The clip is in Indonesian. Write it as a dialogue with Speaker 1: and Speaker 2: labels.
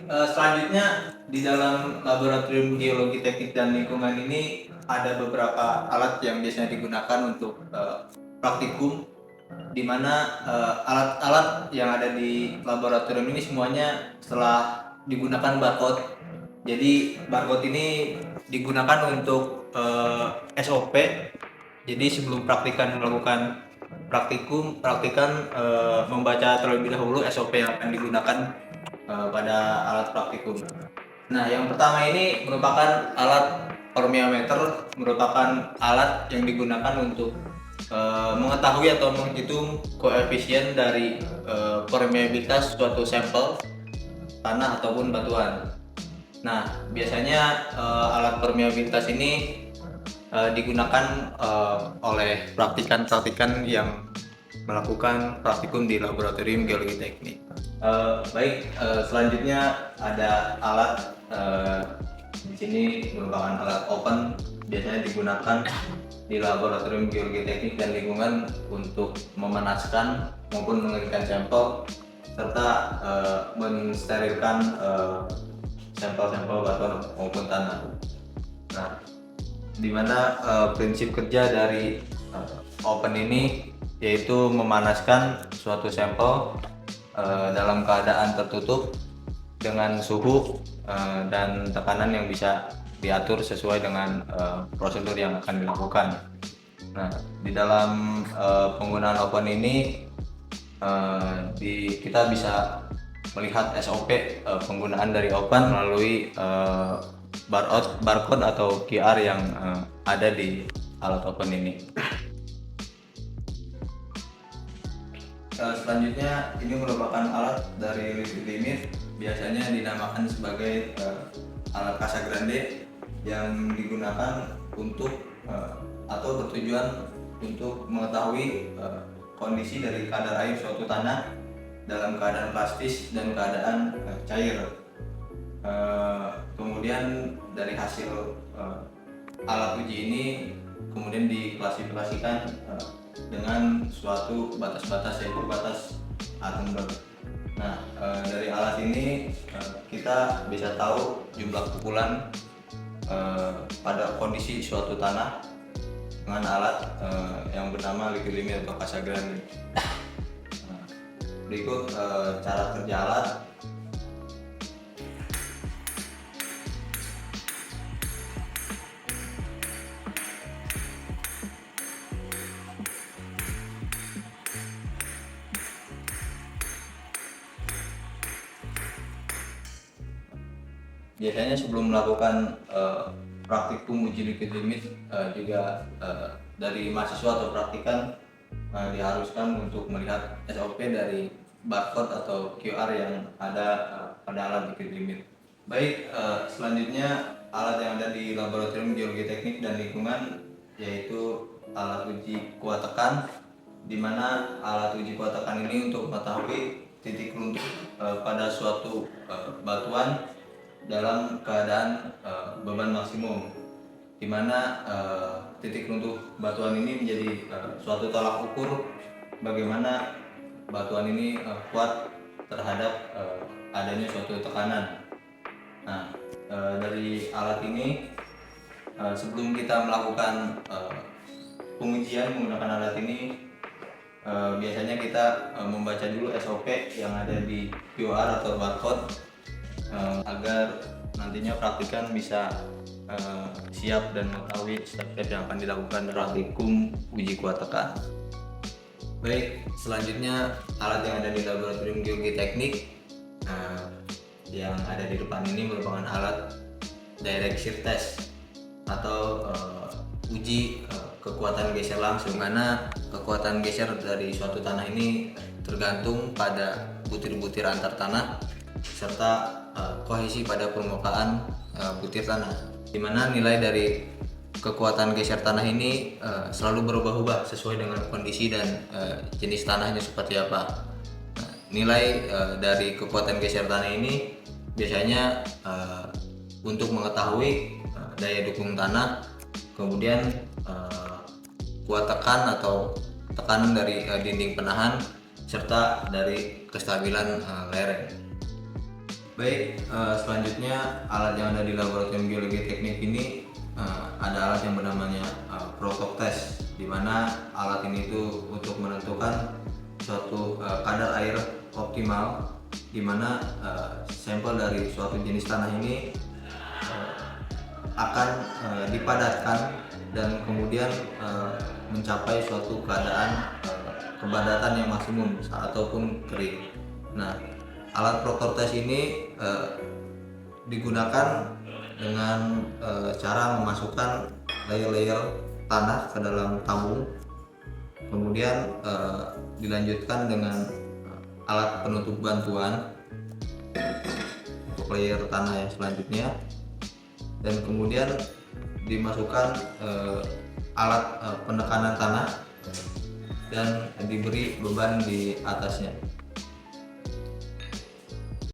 Speaker 1: Selanjutnya di dalam laboratorium geologi teknik dan lingkungan ini ada beberapa alat yang biasanya digunakan untuk praktikum, di mana alat-alat yang ada di laboratorium ini semuanya setelah digunakan barcode. Jadi barcode ini digunakan untuk SOP. Jadi sebelum melakukan praktikan membaca terlebih dahulu SOP yang akan digunakan pada alat praktikum. Nah, yang pertama ini merupakan alat pormiometer, merupakan alat yang digunakan untuk mengetahui atau menghitung koefisien dari permeabilitas suatu sampel tanah ataupun batuan. Nah, biasanya alat permeabilitas ini digunakan oleh praktikan-praktikan yang melakukan praktikum di laboratorium geologi teknik. Selanjutnya ada alat di sini merupakan alat open, biasanya digunakan di laboratorium geologi teknik dan lingkungan untuk memanaskan maupun mengeringkan sampel serta mensterilkan sampel-sampel batuan maupun tanah. Nah, di mana prinsip kerja dari open ini yaitu memanaskan suatu sampel dalam keadaan tertutup dengan suhu dan tekanan yang bisa diatur sesuai dengan prosedur yang akan dilakukan. Nah, di dalam penggunaan open ini kita bisa melihat SOP penggunaan dari open melalui barcode atau QR yang ada di alat open ini. Selanjutnya ini merupakan alat dari liquid limit, biasanya dinamakan sebagai alat Casagrande yang digunakan untuk atau bertujuan untuk mengetahui kondisi dari kadar air suatu tanah dalam keadaan plastis dan keadaan cair. Kemudian dari hasil alat uji ini kemudian diklasifikasikan dengan suatu batas-batas, yaitu batas Attenborough. Nah, dari alat ini kita bisa tahu jumlah pukulan pada kondisi suatu tanah dengan alat yang bernama liquid limit atau Casagrande. Berikut cara kerja alat. Biasanya sebelum melakukan praktikum uji liquid limit juga dari mahasiswa atau praktikan diharuskan untuk melihat SOP dari barcode atau QR yang ada pada alat liquid limit. Selanjutnya alat yang ada di laboratorium geologi teknik dan lingkungan yaitu alat uji kuat tekan, di mana alat uji kuat tekan ini untuk mengetahui titik runtuh pada suatu batuan dalam keadaan beban maksimum, di mana titik runtuh batuan ini menjadi suatu tolak ukur bagaimana batuan ini kuat terhadap adanya suatu tekanan. Nah, dari alat ini sebelum kita melakukan pengujian menggunakan alat ini biasanya kita membaca dulu SOP yang ada di QR atau barcode agar nantinya praktikan bisa siap dan mengetahui step-step yang akan dilakukan praktikum uji kuat tekan. Selanjutnya alat yang ada di laboratorium geologi teknik yang ada di depan ini merupakan alat direct shear test atau uji kekuatan geser langsung, mana kekuatan geser dari suatu tanah ini tergantung pada butir-butir antar tanah serta kohesi pada permukaan butir tanah, di mana nilai dari kekuatan geser tanah ini selalu berubah-ubah sesuai dengan kondisi dan jenis tanahnya seperti apa. Nilai dari kekuatan geser tanah ini biasanya untuk mengetahui daya dukung tanah, kemudian kuat tekan atau tekanan dari dinding penahan serta dari kestabilan lereng. Baik, selanjutnya alat yang ada di laboratorium geologi teknik ini ada alat yang bernamanya protok test, di mana alat ini itu untuk menentukan suatu kadar air optimal, di mana sampel dari suatu jenis tanah ini akan dipadatkan dan kemudian mencapai suatu keadaan kepadatan yang maksimum ataupun kering. Nah, alat protor test ini digunakan dengan cara memasukkan layer-layer tanah ke dalam tabung, kemudian dilanjutkan dengan alat penutup bantuan untuk layer tanah yang selanjutnya, dan kemudian dimasukkan alat penekanan tanah dan diberi beban di atasnya.